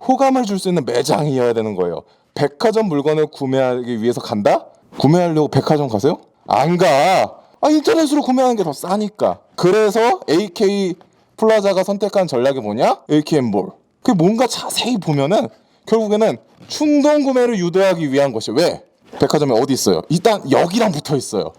호감을 줄 수 있는 매장이어야 되는 거예요. 백화점 물건을 구매하기 위해서 간다? 구매하려고 백화점 가세요? 안 가. 인터넷으로 구매하는 게 더 싸니까. 그래서 AK 플라자가 선택한 전략이 뭐냐? AK몰. 그게 뭔가 자세히 보면은 결국에는 충동 구매를 유도하기 위한 것이. 왜? 백화점이 어디 있어요? 일단 여기랑 붙어 있어요.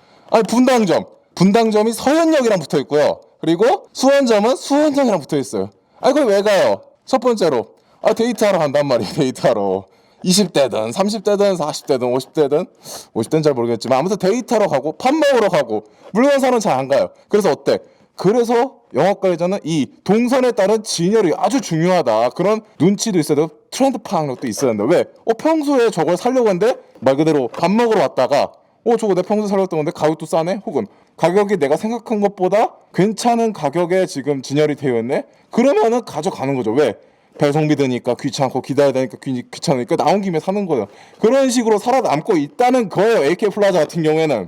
분당점이 서현역이랑 붙어 있고요. 그리고 수원점은 수원역이랑 붙어 있어요. 그걸 왜 가요? 첫 번째로 데이트하러 간단 말이에요. 데이트하러 20대든 30대든 40대든 50대는 잘 모르겠지만 아무튼 데이트하러 가고 밥 먹으러 가고 물건 사러 잘 안 가요. 그래서 어때? 그래서 영업관리자는 이 동선에 따른 진열이 아주 중요하다. 그런 눈치도 있어야 되고 트렌드 파악력도 있어야 된다. 왜? 평소에 저걸 사려고 했는데 말 그대로 밥 먹으러 왔다가 저거 내 평소에 살려고 했던 건데 가격도 싸네? 혹은 가격이 내가 생각한 것보다 괜찮은 가격에 지금 진열이 되어 있네? 그러면은 가져가는 거죠. 왜? 배송비 드니까 귀찮고 기다려야 되니까 귀찮으니까 나온 김에 사는 거예요. 그런 식으로 살아남고 있다는 거예요. AK 플라자 같은 경우에는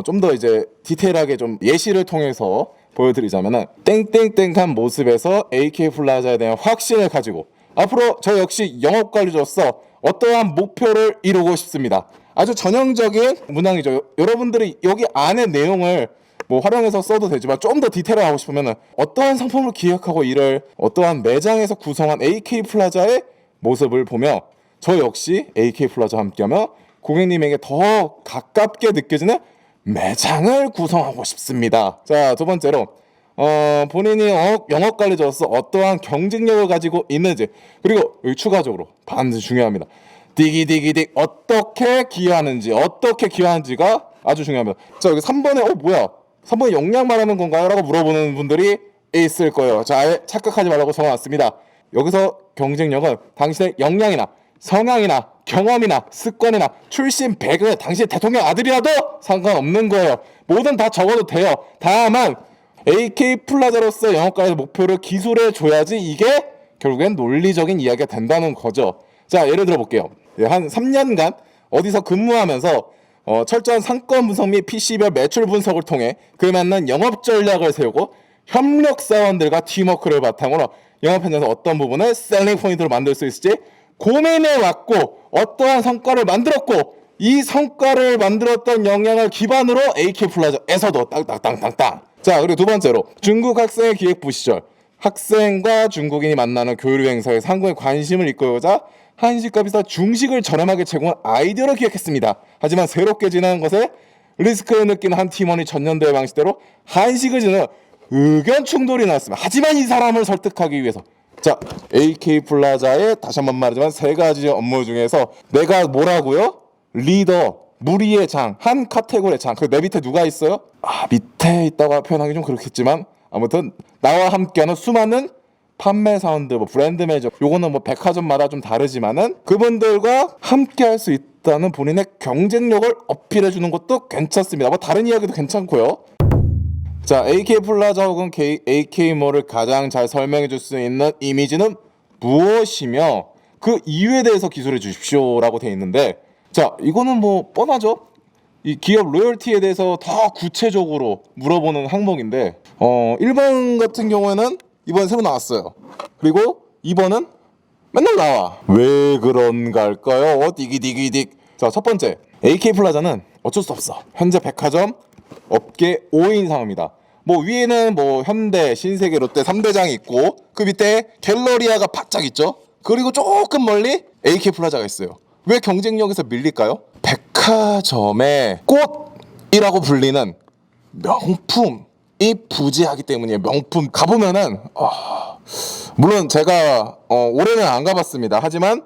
좀 더 이제 디테일하게 좀 예시를 통해서 보여드리자면은 땡땡땡한 모습에서 AK 플라자에 대한 확신을 가지고 앞으로 저 역시 영업관리자로서 어떠한 목표를 이루고 싶습니다. 아주 전형적인 문항이죠. 여러분들이 여기 안에 내용을 활용해서 써도 되지만 좀 더 디테일을 하고 싶으면 어떠한 상품을 기획하고 이를 어떠한 매장에서 구성한 AK 플라자의 모습을 보며 저 역시 AK 플라자와 함께하며 고객님에게 더 가깝게 느껴지는 매장을 구성하고 싶습니다. 자, 두 번째로 본인이 영업관리자로서 어떠한 경쟁력을 가지고 있는지, 그리고 여기 추가적으로 반드시 중요합니다. 디기디기딕 어떻게 기여하는지가 아주 중요합니다. 자, 여기 3번에 뭐야? 3번에 역량 말하는 건가요? 라고 물어보는 분들이 있을 거예요. 자, 아예 착각하지 말라고 적어놨습니다. 여기서 경쟁력은 당신의 역량이나 성향이나 경험이나 습관이나 출신 배그, 당신 대통령 아들이라도 상관없는 거예요. 뭐든 다 적어도 돼요. 다만 AK 플라자로서 영업가의 목표를 기술해 줘야지 이게 결국엔 논리적인 이야기가 된다는 거죠. 자, 예를 들어 볼게요. 한 3년간 어디서 근무하면서 철저한 상권 분석 및 PC별 매출 분석을 통해 그 맞는 영업 전략을 세우고 협력 사원들과 팀워크를 바탕으로 영업 현장에서 어떤 부분을 셀링 포인트로 만들 수 있을지 고민해 왔고 어떠한 성과를 만들었고 이 성과를 만들었던 역량을 기반으로 AK 플라자에서도 땅땅땅땅땅. 자, 그리고 두 번째로 중국 학생의 기획부 시절 학생과 중국인이 만나는 교류 행사에서 한국의 관심을 이끌고자 한식과 비슷한 중식을 저렴하게 제공한 아이디어를 기획했습니다. 하지만 새롭게 진행한 것에 리스크를 느끼는 한 팀원이 전년도의 방식대로 한식을 지는 의견 충돌이 나왔습니다. 하지만 이 사람을 설득하기 위해서 자, AK 플라자의 다시 한번 말하지만 세 가지 업무 중에서 내가 뭐라고요? 리더, 무리의 장, 한 카테고리의 장. 그 내 밑에 누가 있어요? 밑에 있다고 표현하기 좀 그렇겠지만 아무튼 나와 함께하는 수많은 판매 사원들, 브랜드 매니저, 요거는 백화점마다 좀 다르지만은 그분들과 함께 할 수 있다는 본인의 경쟁력을 어필해 주는 것도 괜찮습니다. 다른 이야기도 괜찮고요. 자, AK 플라자 혹은 AK몰을 가장 잘 설명해 줄 수 있는 이미지는 무엇이며 그 이유에 대해서 기술해 주십시오라고 돼 있는데, 자, 이거는 뻔하죠. 이 기업 로열티에 대해서 더 구체적으로 물어보는 항목인데 1번 같은 경우에는 이번에 새로 나왔어요. 그리고 2번은 맨날 나와. 왜 그런가 할까요? 디기디기딕. 자, 첫 번째, AK 플라자는 어쩔 수 없어. 현재 백화점 업계 5인 상업입니다. 위에는 현대, 신세계, 롯데 3대장이 있고 그 밑에 갤러리아가 바짝 있죠. 그리고 조금 멀리 AK 플라자가 있어요. 왜 경쟁력에서 밀릴까요? 백화점의 꽃이라고 불리는 명품이 부재하기 때문이에요. 명품 가보면은 물론 제가 올해는 안 가봤습니다. 하지만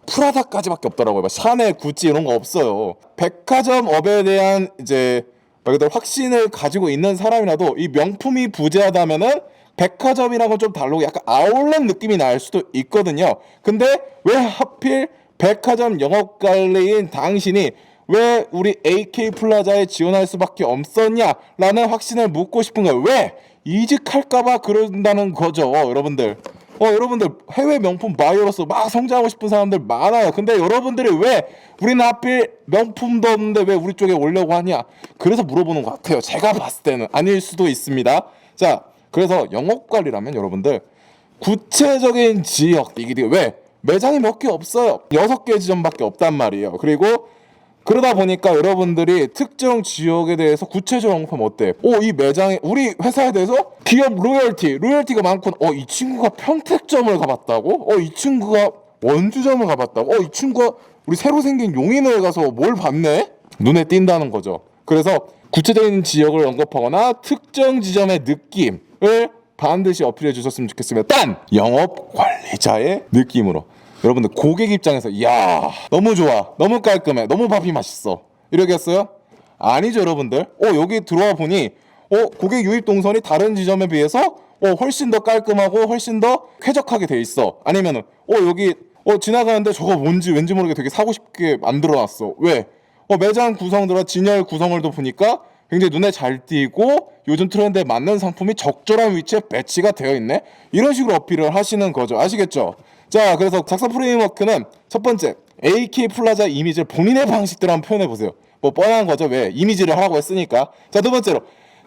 프라다까지밖에 없더라고요. 샤넬, 구찌 이런 거 없어요. 백화점 업에 대한 이제 말 그대로 확신을 가지고 있는 사람이라도 이 명품이 부재하다면은 백화점이랑은 좀 다르고 약간 아울렛 느낌이 날 수도 있거든요. 근데 왜 하필 백화점 영업관리인 당신이 왜 우리 AK 플라자에 지원할 수밖에 없었냐라는 확신을 묻고 싶은 거예요. 왜? 이직할까봐 그런다는 거죠, 여러분들. 여러분들 해외 명품 바이어로서 막 성장하고 싶은 사람들 많아요. 근데 여러분들이 왜 우리는 하필 명품도 없는데 왜 우리 쪽에 오려고 하냐? 그래서 물어보는 것 같아요. 제가 봤을 때는 아닐 수도 있습니다. 자, 그래서 영업관리라면 여러분들 구체적인 지역, 이게 왜? 매장이 몇 개 없어요. 6개 지점밖에 없단 말이에요. 그리고 그러다 보니까 여러분들이 특정 지역에 대해서 구체적으로 언급하면 어때? 이 매장에 우리 회사에 대해서 기업 로열티가 많고, 이 친구가 평택점을 가봤다고? 이 친구가 원주점을 가봤다고? 이 친구가 우리 새로 생긴 용인을 가서 뭘 봤네? 눈에 띈다는 거죠. 그래서 구체적인 지역을 언급하거나 특정 지점의 느낌을 반드시 어필해 주셨으면 좋겠습니다. 단! 영업 관리자의 느낌으로. 여러분들 고객 입장에서 이야 너무 좋아, 너무 깔끔해, 너무 밥이 맛있어 이러겠어요? 아니죠 여러분들. 여기 들어와 보니 고객 유입 동선이 다른 지점에 비해서 훨씬 더 깔끔하고 훨씬 더 쾌적하게 돼 있어. 아니면은 여기 지나가는데 저거 뭔지 왠지 모르게 되게 사고 싶게 만들어놨어. 왜? 매장 구성들과 진열 구성을도 보니까 굉장히 눈에 잘 띄고 요즘 트렌드에 맞는 상품이 적절한 위치에 배치가 되어 있네. 이런 식으로 어필을 하시는 거죠. 아시겠죠? 자, 그래서 작성 프레임워크는 첫 번째 AK 플라자 이미지를 본인의 방식대로 한번 표현해 보세요. 뭐 뻔한 거죠. 왜? 이미지를 하라고 했으니까. 자, 두 번째로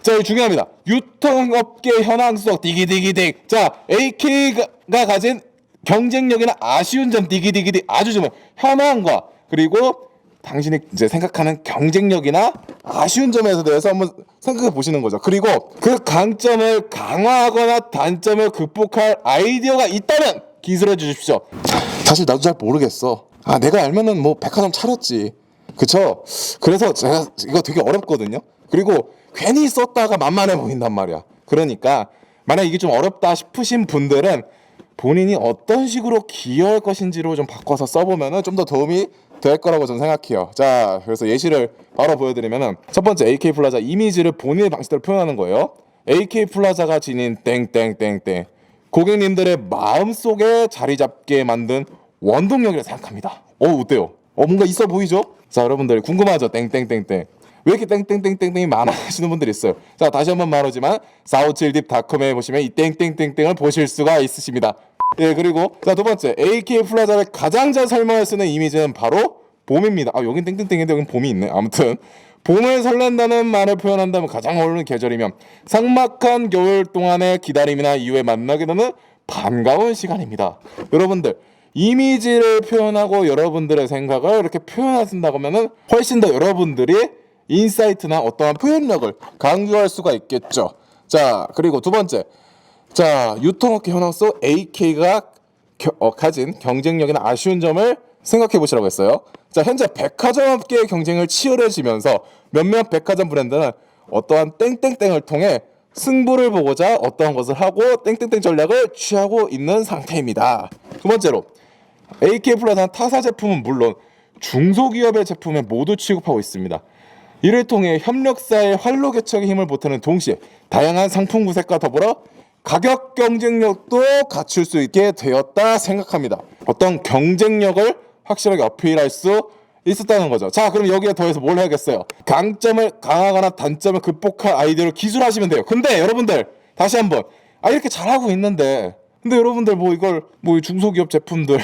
이거 중요합니다. 유통업계 현황 수석 디기디기딕. 자, AK가 가진 경쟁력이나 아쉬운 점 디기디기딕 아주 중요해요. 현황과 그리고 당신이 이제 생각하는 경쟁력이나 아쉬운 점에 대해서 한번 생각해 보시는 거죠. 그리고 그 강점을 강화하거나 단점을 극복할 아이디어가 있다면 기술해 주십시오. 사실 나도 잘 모르겠어. 내가 알면은 뭐 백화점 차렸지. 그쵸? 그래서 제가 이거 되게 어렵거든요. 그리고 괜히 썼다가 만만해 보인단 말이야. 그러니까 만약 이게 좀 어렵다 싶으신 분들은 본인이 어떤 식으로 기여할 것인지로 좀 바꿔서 써보면은 좀 더 도움이 될 거라고 저는 생각해요. 자, 그래서 예시를 바로 보여드리면은 첫 번째 AK 플라자 이미지를 본인의 방식대로 표현하는 거예요. AK 플라자가 지닌 땡땡땡땡 고객님들의 마음속에 자리 잡게 만든 원동력이라 생각합니다. 어때요? 뭔가 있어 보이죠? 자, 여러분들 궁금하죠? 땡땡땡땡 왜 이렇게 땡땡땡땡땡이 많아 하시는 분들이 있어요. 자, 다시 한번 말하지만 457딥닷컴에 보시면 이 땡땡땡땡을 보실 수가 있으십니다. 예, 그리고 자, 두 번째 AK 플라자를 가장 잘 설명할 수 있는 이미지는 바로 봄입니다. 여긴 땡땡땡인데 여긴 봄이 있네. 아무튼 봄을 설렌다는 말을 표현한다면 가장 어울리는 계절이면 삭막한 겨울 동안의 기다림이나 이후에 만나게 되는 반가운 시간입니다. 여러분들 이미지를 표현하고 여러분들의 생각을 이렇게 표현하신다고 하면은 훨씬 더 여러분들이 인사이트나 어떠한 표현력을 강조할 수가 있겠죠. 자, 그리고 두 번째, 자, 유통업계 현황 속 AK가 가진 경쟁력이나 아쉬운 점을 생각해 보시라고 했어요. 자, 현재 백화점 업계의 경쟁을 치열해지면서 몇몇 백화점 브랜드는 어떠한 땡땡땡을 통해 승부를 보고자 어떠한 것을 하고 땡땡땡 전략을 취하고 있는 상태입니다. 두 번째로 AK 플라자는 타사 제품은 물론 중소기업의 제품에 모두 취급하고 있습니다. 이를 통해 협력사의 활로 개척에 힘을 보태는 동시에 다양한 상품 구색과 더불어 가격 경쟁력도 갖출 수 있게 되었다 생각합니다. 어떤 경쟁력을 확실하게 어필할 수 있었다는 거죠. 자, 그럼 여기에 더해서 뭘 해야겠어요? 강점을 강화하거나 단점을 극복할 아이디어를 기술하시면 돼요. 근데 여러분들 다시 한번 이렇게 잘하고 있는데 근데 여러분들 이걸 중소기업 제품들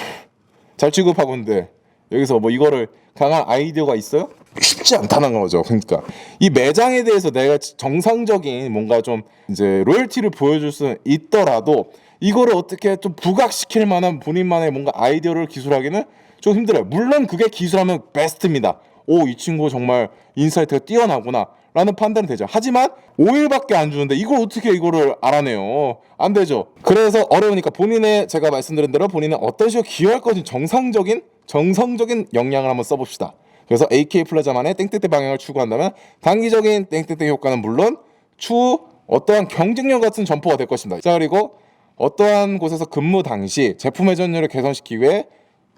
잘 취급하고 있는데 여기서 이거를 강한 아이디어가 있어요? 쉽지 않다는 거죠. 그러니까 이 매장에 대해서 내가 정상적인 뭔가 좀 이제 로열티를 보여줄 수 있더라도 이거를 어떻게 좀 부각시킬 만한 본인만의 뭔가 아이디어를 기술하기는 좀 힘들어요. 물론 그게 기술하면 베스트입니다. 이 친구 정말 인사이트가 뛰어나구나 라는 판단이 되죠. 하지만 5일밖에 안 주는데 이걸 어떻게 이거를 알아내요? 안 되죠. 그래서 어려우니까 본인의 제가 말씀드린 대로 본인은 어떤 식으로 기여할 것인지 정성적인 역량을 한번 써봅시다. 그래서 AK 플라자만의 땡땡땡 방향을 추구한다면 단기적인 땡땡땡 효과는 물론 추후 어떠한 경쟁력 같은 점포가 될 것입니다. 자, 그리고 어떠한 곳에서 근무 당시 제품 회전율을 개선시키기 위해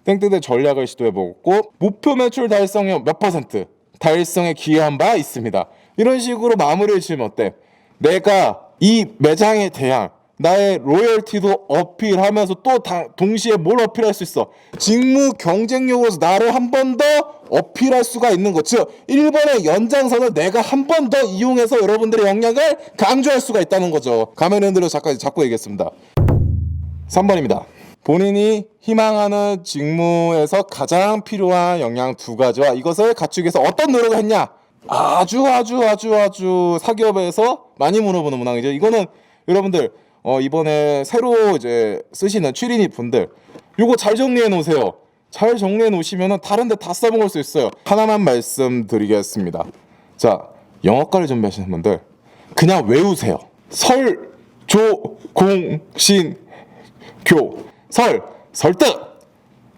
땡땡땡 전략을 시도해보고 목표 매출 달성의 몇 % 달성에 기여한 바 있습니다. 이런 식으로 마무리를 지으면 어때? 내가 이 매장에 대한 나의 로열티도 어필하면서 또 동시에 뭘 어필할 수 있어? 직무 경쟁력으로서 나를 한 번 더 어필할 수가 있는 것. 즉 1번의 연장선을 내가 한 번 더 이용해서 여러분들의 역량을 강조할 수가 있다는 거죠. 가면을 흔들어 자꾸 얘기했습니다. 3번입니다. 본인이 희망하는 직무에서 가장 필요한 역량 두 가지와 이것을 갖추기 위해서 어떤 노력을 했냐? 아주 사기업에서 많이 물어보는 문항이죠. 이거는 여러분들 이번에 새로 이제 쓰시는 취린이 분들 요거 잘 정리해 놓으세요. 잘 정리해 놓으시면 다른 데 다 써먹을 수 있어요. 하나만 말씀드리겠습니다. 자, 영어과를 준비하시는 분들 그냥 외우세요. 설, 조, 공, 신, 교. 설, 설득.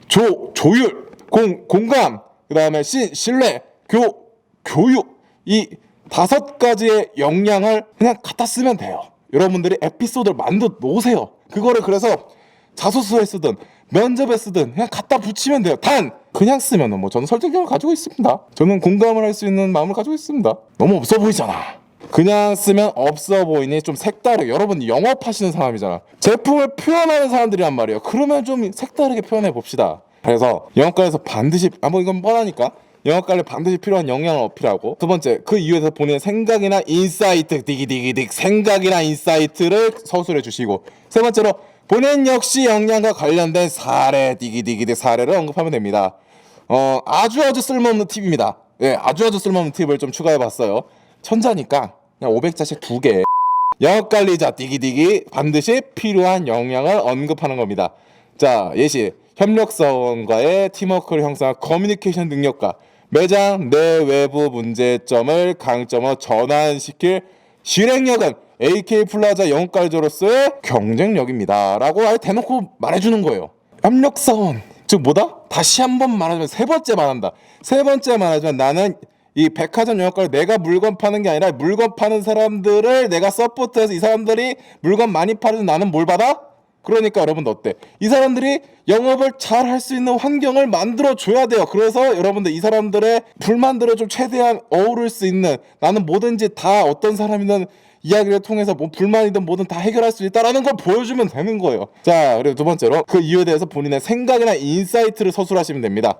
조, 조율. 공, 공감. 그 다음에 신, 신뢰. 교, 교육. 이 5가지의 역량을 그냥 갖다 쓰면 돼요. 여러분들이 에피소드를 만들어 놓으세요. 그거를 그래서 자소서에 쓰든 면접에 쓰든 그냥 갖다 붙이면 돼요. 단 그냥 쓰면은 뭐 저는 설득력을 가지고 있습니다. 저는 공감을 할 수 있는 마음을 가지고 있습니다. 너무 없어 보이잖아. 그냥 쓰면 없어 보이니 좀 색다르게. 여러분 영업하시는 사람이잖아. 제품을 표현하는 사람들이란 말이에요. 그러면 좀 색다르게 표현해 봅시다. 그래서 영업과에서 반드시 뭐 이건 뻔하니까 영업관리 반드시 필요한 역량을 어필하고, 두 번째 그 이유에서 본인의 생각이나 인사이트 디기디기딕 생각이나 인사이트를 서술해 주시고, 세 번째로 본인 역시 역량과 관련된 사례 디기디기딕 사례를 언급하면 됩니다. 아주 쓸모없는 팁입니다. 예, 아주 쓸모없는 팁을 좀 추가해 봤어요. 천자니까 그냥 500자씩 2개. 영업관리자 디기디기 반드시 필요한 역량을 언급하는 겁니다. 자, 예시 협력사원과의 팀워크를 형성한 커뮤니케이션 능력과 매장 내 외부 문제점을 강점으로 전환시킬 실행력은 AK플라자 영업관리자로서의 경쟁력입니다 라고 아예 대놓고 말해주는 거예요. 협력사원 즉 뭐다? 다시 한번 말하자면 세 번째 말하자면 나는 이 백화점 영업관리 내가 물건 파는 게 아니라 물건 파는 사람들을 내가 서포트해서 이 사람들이 물건 많이 팔아서 나는 뭘 받아? 그러니까 여러분들 어때? 이 사람들이 영업을 잘 할 수 있는 환경을 만들어 줘야 돼요. 그래서 여러분들 이 사람들의 불만들을 좀 최대한 어우를 수 있는, 나는 뭐든지 다 어떤 사람이든 이야기를 통해서 뭐 불만이든 뭐든 다 해결할 수 있다라는 걸 보여주면 되는 거예요. 자, 그리고 두 번째로 그 이유에 대해서 본인의 생각이나 인사이트를 서술하시면 됩니다.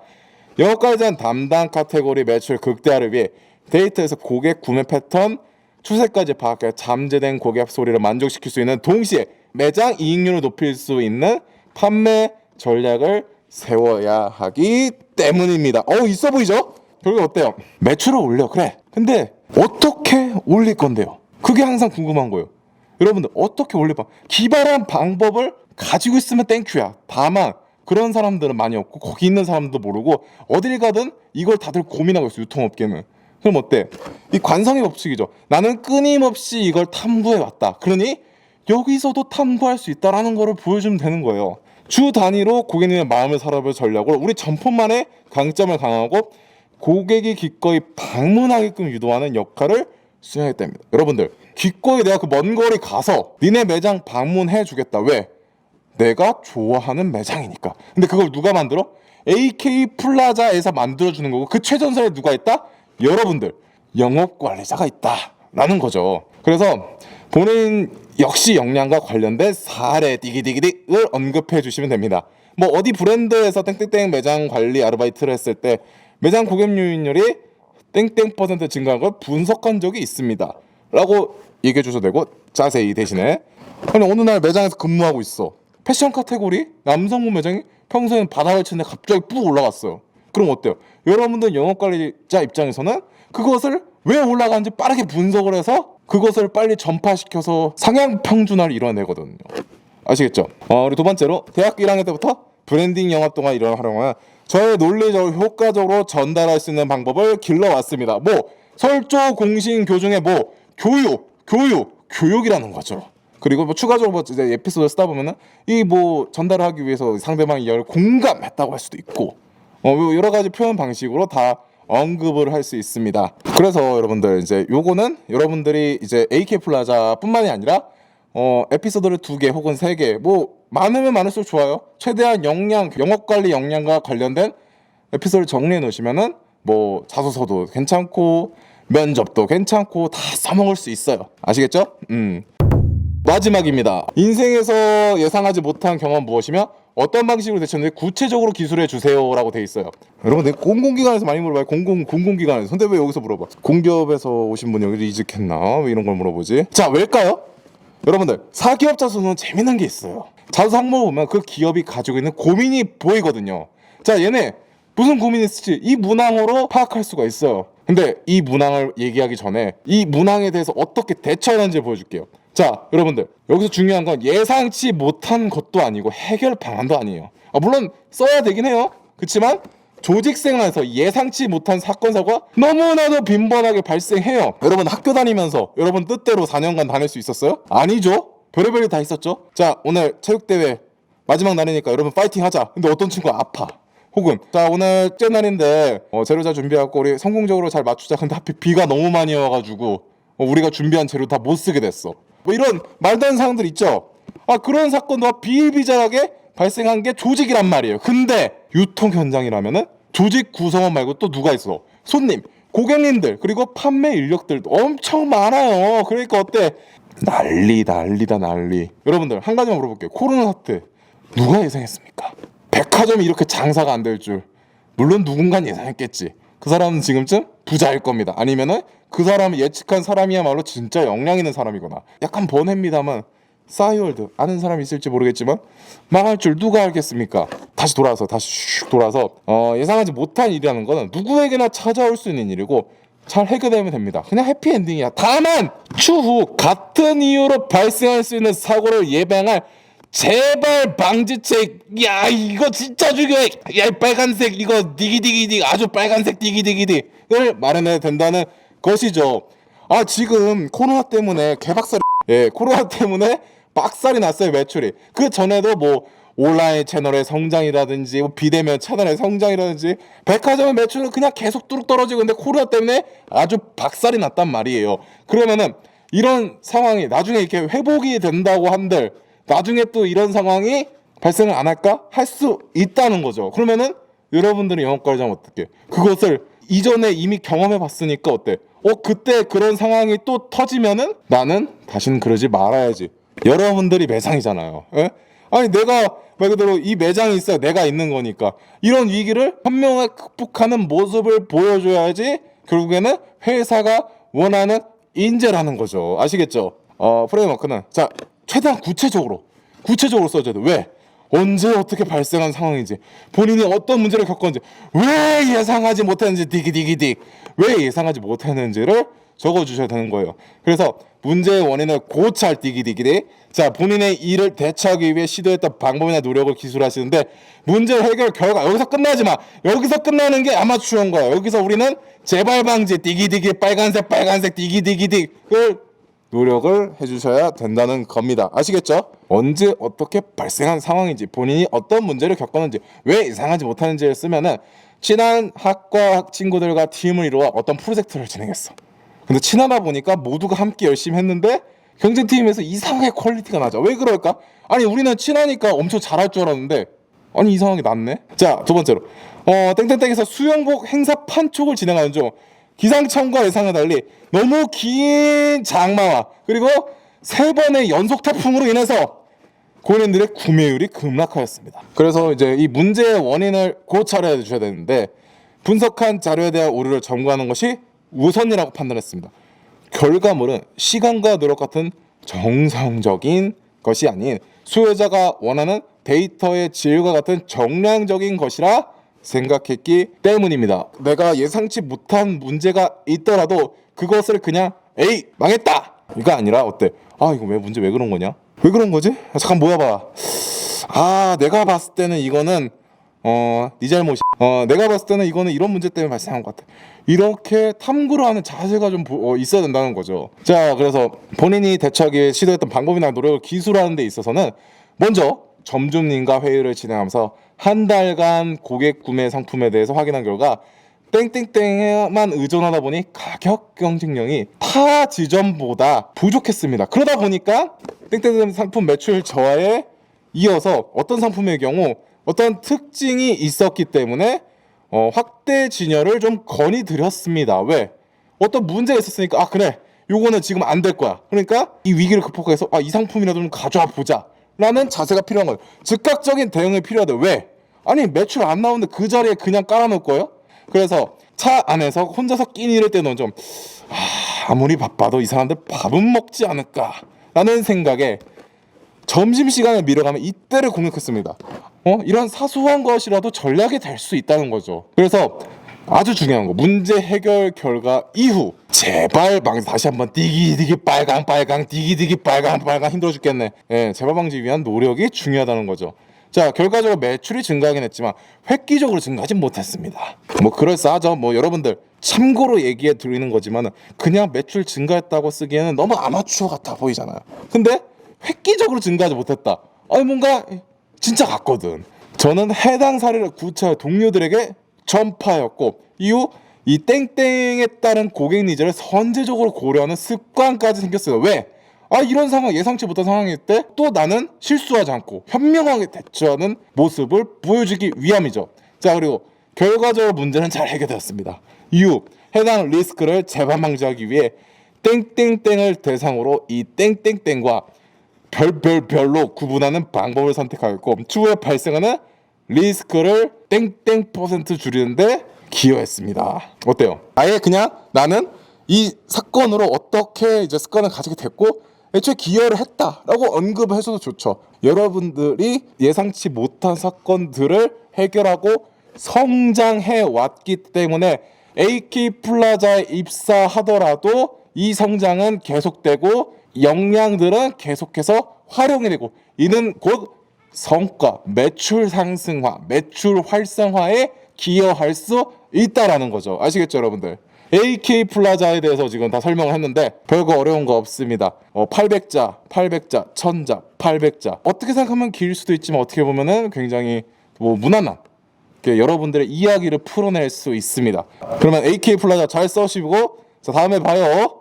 영업관리자는 담당 카테고리 매출 극대화를 위해 데이터에서 고객 구매 패턴 추세까지 파악해 잠재된 고객 소리를 만족시킬 수 있는 동시에 매장 이익률을 높일 수 있는 판매 전략을 세워야 하기 때문입니다. 있어 보이죠? 결국 어때요? 매출을 올려. 그래. 근데 어떻게 올릴 건데요? 그게 항상 궁금한 거예요. 여러분들 어떻게 올릴까? 기발한 방법을 가지고 있으면 땡큐야. 다만 그런 사람들은 많이 없고 거기 있는 사람도 모르고 어딜 가든 이걸 다들 고민하고 있어. 유통업계는. 그럼 어때? 이 관성의 법칙이죠. 나는 끊임없이 이걸 탐구해왔다. 그러니 여기서도 탐구할 수 있다라는 거를 보여주면 되는 거예요. 주 단위로 고객님의 마음을 사로잡을 전략으로 우리 점포만의 강점을 강화하고 고객이 기꺼이 방문하게끔 유도하는 역할을 수행하기 때문입니다. 여러분들 기꺼이 내가 그 먼 거리 가서 니네 매장 방문해 주겠다. 왜? 내가 좋아하는 매장이니까. 근데 그걸 누가 만들어? AK플라자에서 만들어주는 거고, 그 최전선에 누가 있다? 여러분들 영업관리자가 있다라는 거죠. 그래서 본인 역시 역량과 관련된 사례 디기디기딕을 언급해 주시면 됩니다. 뭐 어디 브랜드에서 땡땡땡 매장 관리 아르바이트를 했을 때 매장 고객유인율이 땡땡 % 증가한 걸 분석한 적이 있습니다 라고 얘기해 주셔도 되고, 자세히 대신에 아니 어느 날 매장에서 근무하고 있어. 패션 카테고리 남성분 매장이 평소에는 바닥을 치는데 갑자기 뚝 올라갔어요. 그럼 어때요? 여러분들 영업관리자 입장에서는 그것을 왜 올라가는지 빠르게 분석을 해서 그것을 빨리 전파시켜서 상향 평준화를 이뤄내거든요. 아시겠죠? 그리고 두 번째로 대학교 1학년 때부터 브랜딩 영업 동안 이런 활용을 저의 논리적으로 효과적으로 전달할 수 있는 방법을 길러왔습니다. 뭐 설조 공신 교중에 뭐 교육이라는 거죠. 그리고 뭐 추가적으로 뭐 이제 에피소드 쓰다 보면은 이 뭐 전달을 하기 위해서 상대방이 이걸 공감했다고 할 수도 있고, 여러 가지 표현 방식으로 다 언급을 할 수 있습니다. 그래서 여러분들 이제 요거는 여러분들이 이제 AK플라자뿐만이 아니라 에피소드를 2개 혹은 3개 뭐 많으면 많을수록 좋아요. 최대한 영업관리 역량과 관련된 에피소드를 정리해 놓으시면은 뭐 자소서도 괜찮고 면접도 괜찮고 다 써먹을 수 있어요. 아시겠죠? 마지막입니다. 인생에서 예상하지 못한 경험 무엇이며 어떤 방식으로 대처했는지 구체적으로 기술해 주세요라고 돼 있어요. 여러분들 공공기관에서 많이 물어봐요. 공공기관에서. 근데 왜 여기서 물어봐? 공기업에서 오신 분이 여기 이직했나? 왜 이런 걸 물어보지? 자, 왜일까요? 여러분들 사기업 자소서는 재밌는 게 있어요. 자소서 항목을 보면 그 기업이 가지고 있는 고민이 보이거든요. 자, 얘네 무슨 고민이 있을지 이 문항으로 파악할 수가 있어요. 근데 이 문항을 얘기하기 전에 이 문항에 대해서 어떻게 대처하는지 보여줄게요. 자, 여러분들 여기서 중요한 건 예상치 못한 것도 아니고 해결 방안도 아니에요. 물론 써야 되긴 해요. 그렇지만 조직 생활에서 예상치 못한 사건 사고가 너무나도 빈번하게 발생해요. 여러분 학교 다니면서 여러분 뜻대로 4년간 다닐 수 있었어요? 아니죠. 별의별이 다 있었죠. 자, 오늘 체육대회 마지막 날이니까 여러분 파이팅 하자. 근데 어떤 친구가 아파. 혹은 자, 오늘 축제 날인데 재료자 준비하고 우리 성공적으로 잘 맞추자. 근데 하필 비가 너무 많이 와가지고 우리가 준비한 재료 다 못 쓰게 됐어. 뭐 이런 말도 안 되는 상황들 있죠. 그런 사건도 비일비재하게 발생한 게 조직이란 말이에요. 근데 유통 현장이라면은 조직 구성원 말고 또 누가 있어? 손님, 고객님들, 그리고 판매 인력들도 엄청 많아요. 그러니까 어때? 난리다. 여러분들 한 가지만 물어볼게요. 코로나 사태 누가 예상했습니까? 백화점이 이렇게 장사가 안 될 줄 물론 누군가 예상했겠지. 그 사람은 지금쯤 부자일 겁니다. 아니면은 그 사람이 예측한 사람이야말로 진짜 역량 있는 사람이거나 약간 번외입니다만 싸이월드 아는 사람이 있을지 모르겠지만 망할 줄 누가 알겠습니까? 다시 돌아서 예상하지 못한 일이라는 거는 누구에게나 찾아올 수 있는 일이고 잘 해결되면 됩니다. 그냥 해피엔딩이야. 다만 추후 같은 이유로 발생할 수 있는 사고를 예방할 재발 방지책. 야, 이거 진짜 중요해. 야, 빨간색 이거 디기디기디 아주 빨간색 디기디기디를 마련해야 된다는 것이죠. 지금 코로나 때문에 코로나 때문에 빡살이 났어요. 매출이. 그 전에도 뭐 온라인 채널의 성장이라든지 비대면 채널의 성장이라든지 백화점의 매출은 그냥 계속 뚝 떨어지고, 근데 코로나 때문에 아주 박살이 났단 말이에요. 그러면은 이런 상황이 나중에 이렇게 회복이 된다고 한들 나중에 또 이런 상황이 발생을 안 할까? 할 수 있다는 거죠. 그러면은 여러분들이 영업과를 어떻게 그것을 이전에 이미 경험해 봤으니까 어때? 그때 그런 상황이 또 터지면은 나는 다시는 그러지 말아야지. 여러분들이 매상이잖아요. 예? 아니 내가 말 그대로 이 매장이 있어야 내가 있는 거니까 이런 위기를 현명하게 극복하는 모습을 보여줘야지 결국에는 회사가 원하는 인재라는 거죠. 아시겠죠? 프레임워크는 자 최대한 구체적으로 써줘야 돼. 왜? 언제 어떻게 발생한 상황인지, 본인이 어떤 문제를 겪었는지, 왜 예상하지 못했는지, 왜 예상하지 못했는지를 적어주셔야 되는 거예요. 그래서 문제의 원인을 고찰 자, 본인의 일을 대처하기 위해 시도했던 방법이나 노력을 기술하시는데 문제 해결 결과 여기서 끝나지 마. 여기서 끝나는 게 아마추어인 거야. 여기서 우리는 재발 방지 빨간색 을 노력을 해주셔야 된다는 겁니다. 아시겠죠? 언제 어떻게 발생한 상황인지, 본인이 어떤 문제를 겪었는지, 왜 예상하지 못하는지를 쓰면은 친한 학과 친구들과 팀을 이루어 어떤 프로젝트를 진행했어. 근데 친하다 보니까 모두가 함께 열심히 했는데 경쟁팀에서 이상하게 퀄리티가 낮아. 왜 그럴까? 아니 우리는 친하니까 엄청 잘할 줄 알았는데 아니 이상하게 낮네. 자, 두 번째로 땡땡땡에서 수영복 행사 판촉을 진행하는 중 기상청과 예상과 달리 너무 긴 장마와 그리고 3번의 연속 태풍으로 인해서 고객님들의 구매율이 급락하였습니다. 그래서 이제 이 문제의 원인을 고찰해 주셔야 되는데 분석한 자료에 대한 오류를 점검하는 것이 우선이라고 판단했습니다. 결과물은 시간과 노력 같은 정상적인 것이 아닌 수요자가 원하는 데이터의 질과 같은 정량적인 것이라 생각했기 때문입니다. 내가 예상치 못한 문제가 있더라도 그것을 그냥 에이 망했다 이거 아니라 어때? 이거 문제 왜 그런 거냐? 왜 그런 거지? 잠깐 모여봐. 내가 봤을 때는 이거는 네 잘못이. 내가 봤을 때는 이거는 이런 문제 때문에 발생한 것 같아. 이렇게 탐구를 하는 자세가 좀 있어야 된다는 거죠. 자, 그래서 본인이 대처하기 위해 시도했던 방법이나 노력을 기술하는 데 있어서는 먼저 점주님과 회의를 진행하면서 한 달간 고객 구매 상품에 대해서 확인한 결과 땡땡땡에만 의존하다 보니 가격 경쟁력이 타 지점보다 부족했습니다. 그러다 보니까 땡땡땡 상품 매출 저하에 이어서 어떤 상품의 경우 어떤 특징이 있었기 때문에 확대 진열을 좀 건의드렸습니다. 왜? 어떤 문제가 있었으니까 그래 요거는 지금 안 될 거야. 그러니까 이 위기를 극복해서 이 상품이라도 좀 가져와 보자 라는 자세가 필요한 거예요. 즉각적인 대응이 필요하다. 왜? 아니 매출 안 나오는데 그 자리에 그냥 깔아놓을 거예요? 그래서 차 안에서 혼자서 끼니를 때는 좀 아무리 바빠도 이 사람들 밥은 먹지 않을까 라는 생각에 점심시간을 미뤄가면 이때를 공략했습니다. 이런 사소한 것이라도 전략이 될 수 있다는 거죠. 그래서 아주 중요한 거 문제 해결 결과 이후 재발 방지 다시 한번 디기디기 빨강 디기디기 빨강 힘들어 죽겠네. 재발 방지 위한 노력이 중요하다는 거죠. 자, 결과적으로 매출이 증가하긴 했지만 획기적으로 증가하지 못했습니다. 뭐 그럴싸하죠. 뭐 여러분들 참고로 얘기해 드리는 거지만 그냥 매출 증가했다고 쓰기에는 너무 아마추어 같아 보이잖아요. 근데 획기적으로 증가하지 못했다. 아니 뭔가 진짜 같거든. 저는 해당 사례를 구차히 동료들에게 전파했고 이후 이 땡땡에 따른 고객 니즈를 선제적으로 고려하는 습관까지 생겼어요. 왜? 아, 이런 상황, 예상치 못한 상황일 때 또 나는 실수하지 않고 현명하게 대처하는 모습을 보여주기 위함이죠. 자, 그리고 결과적으로 문제는 잘 해결되었습니다. 이후 해당 리스크를 재발방지하기 위해 땡땡땡을 대상으로 이 땡땡땡과 별로 구분하는 방법을 선택하였고 추후에 발생하는 리스크를 땡땡 퍼센트 줄이는데 기여했습니다. 어때요? 아예 그냥 나는 이 사건으로 어떻게 이제 습관을 가지게 됐고 애초에 기여를 했다라고 언급해서도 좋죠. 여러분들이 예상치 못한 사건들을 해결하고 성장해 왔기 때문에 AK 플라자에 입사하더라도 이 성장은 계속되고 역량들은 계속해서 활용이 되고 이는 곧 성과, 매출 상승화, 매출 활성화에 기여할 수 있다라는 거죠. 아시겠죠, 여러분들? AK 플라자에 대해서 지금 다 설명을 했는데 별거 어려운 거 없습니다. 800자, 1000자, 800자. 어떻게 생각하면 길 수도 있지만 어떻게 보면은 굉장히 무난한 여러분들의 이야기를 풀어낼 수 있습니다. 그러면 AK 플라자 잘 써시고 자, 다음에 봐요.